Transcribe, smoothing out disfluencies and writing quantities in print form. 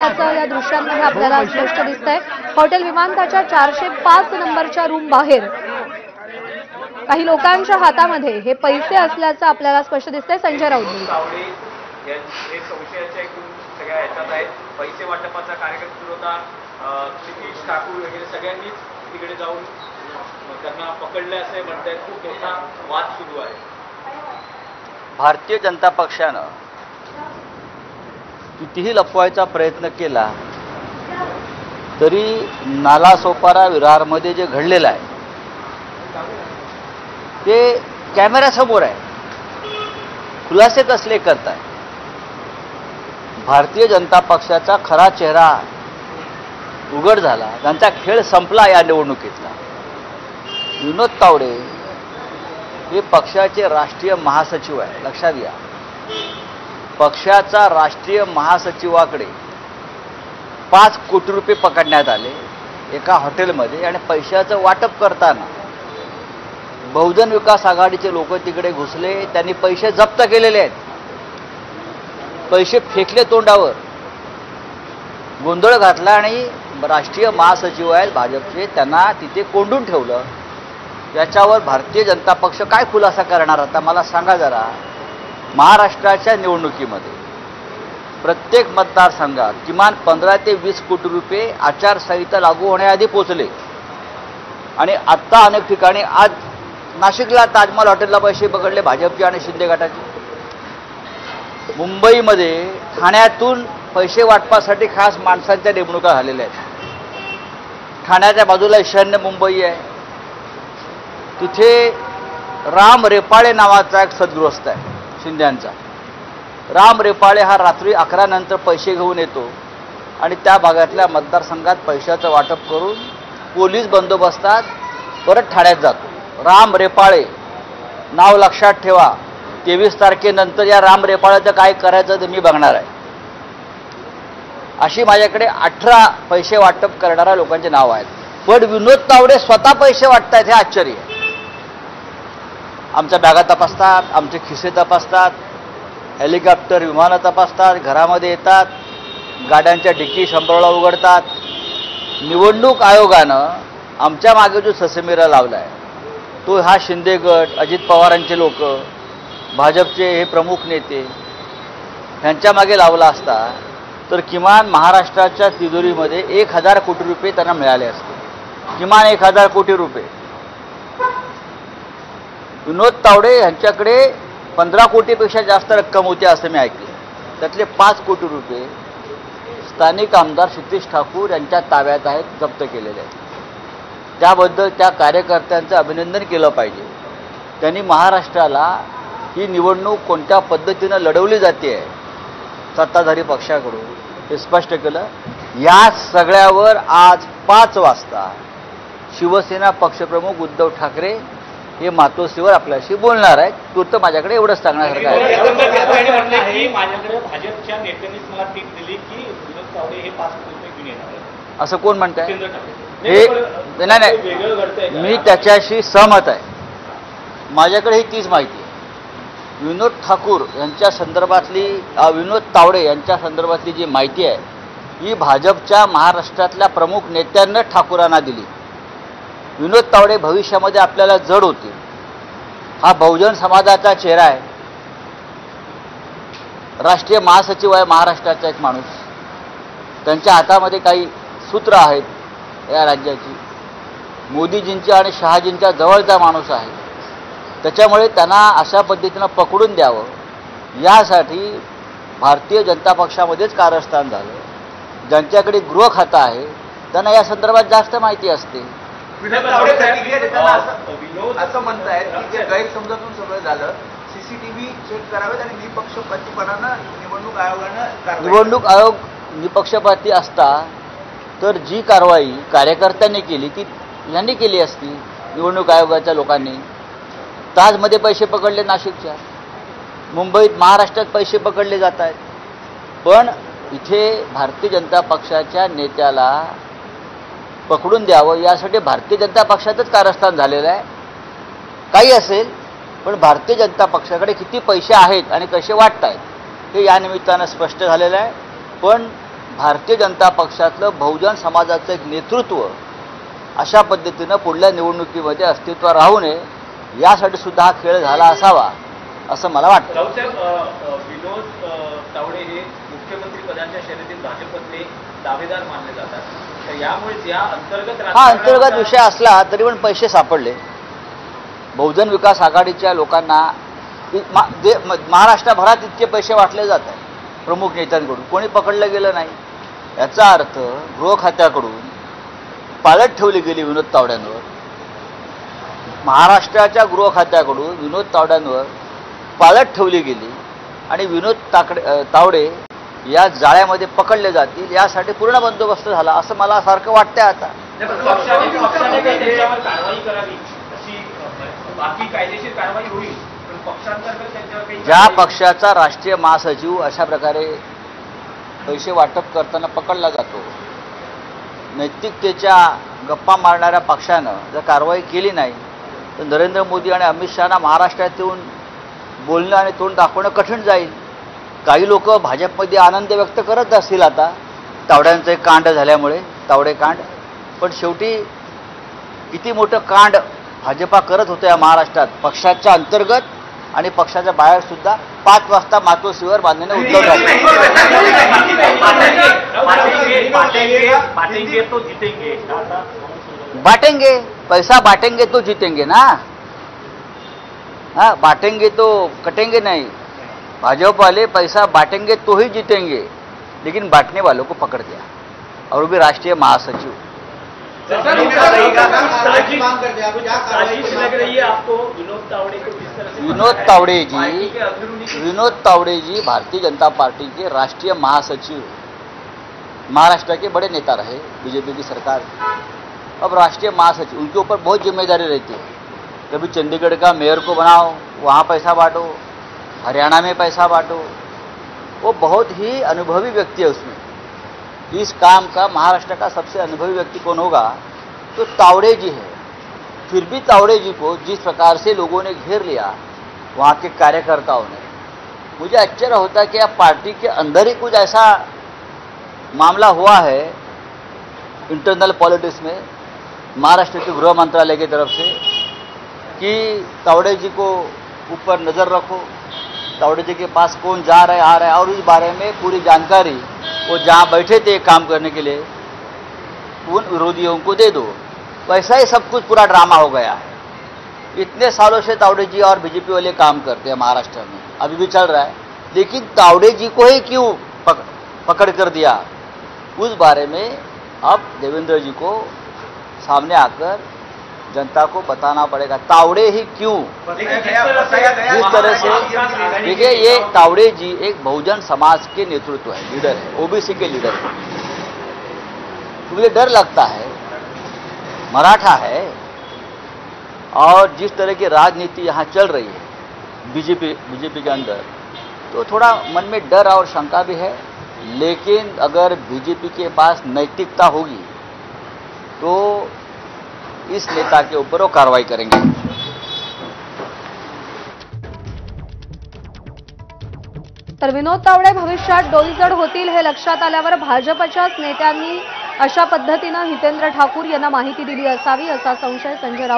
या दृश्यांमध्ये आपल्याला स्पष्ट दिसतंय हॉटेल विमानताच्या 405 नंबरच्या रूम बाहेर काही लोकांच्या हातामध्ये हे पैसे असल्याचं आपल्याला स्पष्ट दिसतंय। संजय राऊत पैसे वाटपाचा कार्यक्रम सुरू होता। नितीश ठाकूर वगैरे सगळ्यांनीच तिकडे जाऊन त्यांना पकडले असे म्हणतात। खूप मोठा वाद सुरू आहे। भारतीय जनता पक्षानं कितीही लपवायचा प्रयत्न केला तरी नालासोपारा विरारमध्ये जे घडलेलं आहे ते कॅमेऱ्यासमोर आहे। खुलासे कसले करताय? भारतीय जनता पक्षाचा खरा चेहरा उघड झाला, त्यांचा खेळ संपला या निवडणुकीतला। विनोद तावडे हे पक्षाचे राष्ट्रीय महासचिव आहे, लक्षात घ्या। पक्षाचा राष्ट्रीय महासचिवाकडे 5 कोटी रुपये पकडण्यात आले एका हॉटेलमध्ये आणि पैशाचं वाटप करताना बहुजन विकास आघाडीचे लोक तिकडे घुसले, त्यांनी पैसे जप्त केलेले आहेत, पैसे फेकले तोंडावर, गोंधळ घातला आणि राष्ट्रीय महासचिव आहेत भाजपचे त्यांना तिथे कोंडून ठेवलं। याच्यावर भारतीय जनता पक्ष काय खुलासा करणार आता मला सांगा जरा। महाराष्ट्राच्या निवडणुकीमध्ये प्रत्येक मतदारसंघात किमान 15 ते 20 कोटी रुपये आचारसंहिता लागू होण्याआधी पोचले आणि आत्ता अनेक ठिकाणी आज नाशिकला ताजमहल हॉटेलला पैसे पकडले भाजपचे आणि शिंदे गटाचे। मुंबईमध्ये ठाण्यातून पैसे वाटपासाठी खास माणसांच्या नेमणुका झालेल्या आहेत। ठाण्याच्या बाजूला ईशान्य मुंबई आहे, तिथे राम रेपाळे नावाचा एक सद्गृहस्थ आहे शिंद्यांचा। राम रेपाळे हा रात्री 11 नंतर पैसे घेऊन येतो आणि त्या भागातल्या मतदारसंघात पैशाचं वाटप करून पोलीस बंदोबस्तात परत ठाण्यात जातो। राम रेपाळे नाव लक्षात ठेवा। 23 तारखेनंतर या राम रेपाळेचं काय करायचं ते मी बघणार आहे। अशी माझ्याकडे 18 पैसे वाटप करणाऱ्या लोकांचे नाव आहेत, पण विनोद तावडे स्वतः पैसे वाटतायत हे आश्चर्य आहे। आमच्या बॅगा तपासतात, आमचे खिसे तपासतात, हेलिकॉप्टर विमानं तपासतात, घरामध्ये येतात, गाड्यांच्या डिक्की शंभरला उघडतात। निवडणूक आयोगानं आमच्या मागे जो ससेमिरा लावला आहे तो हा शिंदे गट, अजित पवारांचे लोक, भाजपचे हे प्रमुख नेते ह्यांच्या मागे लावला असता तर किमान महाराष्ट्राच्या तिजोरीमध्ये 1000 कोटी रुपये त्यांना मिळाले असते, किमान 1000 कोटी रुपये। विनोद तावडे यांच्याकडे 15 कोटीपेक्षा जास्त रक्कम होती असं मी ऐकले। त्यातले 5 कोटी रुपये स्थानिक आमदार क्षितिज ठाकूर यांच्या ताब्यात आहेत, जप्त केलेले आहेत। त्याबद्दल त्या कार्यकर्त्यांचं अभिनंदन केलं पाहिजे। त्यांनी महाराष्ट्राला ही निवडणूक कोणत्या पद्धतीनं लढवली जाते आहे सत्ताधारी पक्षाकडून हे स्पष्ट केलं। या सगळ्यावर आज 5 वाजता शिवसेना पक्षप्रमुख उद्धव ठाकरे हे मातोश्रीवर आपल्याशी बोलणार आहेत। तूर्त माझ्याकडे एवढंच सांगण्यासारखं आहे। माझ्याकडे भाजपच्या नेत्यांनीच मला टीप दिली की विनोद तावडे हे 5 कोटी रुपये घेऊन येणार आहेत असं कोण म्हणताय? हे नाही, मी त्याच्याशी सहमत आहे। माझ्याकडे ही तीच माहिती आहे। विनोद ठाकूर यांच्या संदर्भातली विनोद तावडे यांच्या संदर्भातली जी माहिती आहे ही भाजपच्या महाराष्ट्रातल्या प्रमुख नेत्यांना ठाकूरांना दिली। विनोद तावडे भविष्यामध्ये आपल्याला जड होतील। हा बहुजन समाजाचा चेहरा आहे, राष्ट्रीय महासचिव आहे महाराष्ट्राचा एक माणूस, त्यांच्या हातामध्ये काही सूत्र आहेत या राज्याची, मोदीजींच्या आणि शहाजींच्या जवळचा माणूस आहे। त्याच्यामुळे त्यांना अशा पद्धतीनं पकडून द्यावं यासाठी भारतीय जनता पक्षामध्येच कारस्थान झालं। ज्यांच्याकडे गृह खातं आहे त्यांना या संदर्भात जास्त माहिती असते। विनोद तावडे प्रतिक्रिया देताना असं म्हणतायत की जे गैरसमजातून सगळं झालं, CCTV चेक करावेत आणि निपक्षपातीपणानं निवडणूक आयोग निपक्षपाती असता तर जी कारवाई कार्यकर्त्यांनी केली ती यांनी केली असती। निवडणूक आयोगाच्या लोकांनी ताजमध्ये पैसे पकडले, नाशिकच्या, मुंबईत, महाराष्ट्रात पैसे पकडले जात आहेत, पण इथे भारतीय जनता पक्षाच्या नेत्याला पकडून द्यावं यासाठी भारतीय जनता पक्षातच कारस्थान झालेलं आहे। काही असेल पण भारतीय जनता पक्षाकडे किती पैसे आहेत आणि कसे वाटत आहेत हे या निमित्तानं स्पष्ट झालेलं आहे। पण भारतीय जनता पक्षातलं बहुजन समाजाचं एक नेतृत्व अशा पद्धतीनं पुढल्या निवडणुकीमध्ये अस्तित्व राहू नये यासाठी सुद्धा हा खेळ झाला असावा असं मला वाटतं. राऊतसाहेब, विनोद तावडे हे मुख्यमंत्री पदाच्या शर्यतीत भाजपतले दावेदार मानले जातात, तर यामुळे ज्या अंतर्गत हा अंतर्गत विषय असला तरी पण पैसे सापडले. बहुजन विकास आघाडीच्या लोकांना महाराष्ट्रभरात इतके पैसे वाटले जात आहेत प्रमुख नेत्यांकडून, कोणी पकडलं गेलं नाही. याचा अर्थ गृह खात्याकडून पाळत ठेवली गेली विनोद तावड्यांवर, महाराष्ट्राच्या गृह खात्याकडून विनोद तावड्यांवर पाळत ठेवली गेली आणि विनोद तावडे या जाळ्यामध्ये पकडले जातील यासाठी पूर्ण बंदोबस्त झाला असं मला सारखं वाटतंय. आता पक्षाने त्यांच्यावर कारवाई करावी अशी बाकी कायदेशीर कारवाई होईल, पण पक्षांतर्गत त्यांच्यावर काही ज्या पक्षाचा राष्ट्रीय महासचिव अशा प्रकारे पैसे वाटप करताना पकडला जातो, नैतिकतेच्या गप्पा मारणाऱ्या पक्षानं जर कारवाई केली नाही तर नरेंद्र मोदी आणि अमित शहाना महाराष्ट्रात येऊन बोलणं आणि तोंड दाखवणं कठीण जाईल. काही लोक भाजपमध्ये आनंद व्यक्त करत असतील आता तावड्यांचं एक कांड झाल्यामुळे, तावडे कांड, पण शेवटी किती मोठं कांड भाजपा करत होतं या महाराष्ट्रात पक्षाच्या अंतर्गत आणि पक्षाच्या बाहेर सुद्धा. 5 वाजता मातोश्रीवर बांधण्याने उद्धव ठाकरे बांटेंगे, पैसा बांटेंगे तो जीतेंगे ना. हाँ, बांटेंगे तो कटेंगे नहीं. भाजपा वाले पैसा बांटेंगे तो ही जीतेंगे, लेकिन बांटने वालों को पकड़ दिया और वो भी राष्ट्रीय महासचिव. साजिश लग रही है आपको विनोद तावड़े को किस तरह से? विनोद तावड़े जी भारतीय जनता पार्टी के राष्ट्रीय महासचिव, महाराष्ट्र के बड़े नेता रहे बीजेपी की सरकार. अब राष्ट्रीय महासचिव, उनके ऊपर बहुत जिम्मेदारी रहती है. कभी चंडीगढ़ का मेयर को बनाओ, वहाँ पैसा बांटो, हरियाणा में पैसा बांटो. वो बहुत ही अनुभवी व्यक्ति है उसमें. इस काम का महाराष्ट्र का सबसे अनुभवी व्यक्ति कौन होगा तो तावड़े जी है. फिर भी तावड़े जी को जिस प्रकार से लोगों ने घेर लिया वहाँ के कार्यकर्ताओं ने, मुझे आश्चर्य होता है कि अब पार्टी के अंदर ही कुछ ऐसा मामला हुआ है इंटरनल पॉलिटिक्स में महाराष्ट्र के गृह मंत्रालय की तरफ से कि तावड़े जी को ऊपर नज़र रखो, तावड़े जी के पास कौन जा रहा है आ रहा है और इस बारे में पूरी जानकारी वो जहाँ बैठे थे काम करने के लिए उन विरोधियों को दे दो. वैसा ही सब कुछ पूरा ड्रामा हो गया है. इतने सालों से तावड़े जी और बीजेपी वाले काम करते हैं महाराष्ट्र में, अभी भी चल रहा है, लेकिन तावड़े जी को ही क्यों पकड़ कर दिया, उस बारे में अब देवेंद्र जी को सामने आकर जनता को बताना पड़ेगा. तावड़े ही क्यों, जिस तरह से देखिए ये तावड़े जी एक बहुजन समाज के नेतृत्व है, लीडर है, ओबीसी के लीडर है. मुझे डर लगता है, मराठा है और जिस तरह की राजनीति यहाँ चल रही है बीजेपी के अंदर, तो थोड़ा मन में डर और शंका भी है. लेकिन अगर बीजेपी के पास नैतिकता होगी तो इस नेता के ऊपर वो कार्रवाई करेंगे. तर विनोद तावडे भविष्यात डोईजड होतील हे लक्षात आल्यावर भाजपच्याच नेत्यांनी अशा पद्धतीनं हितेंद्र ठाकूर यांना माहिती दिली असावी असा संशय संजय राऊत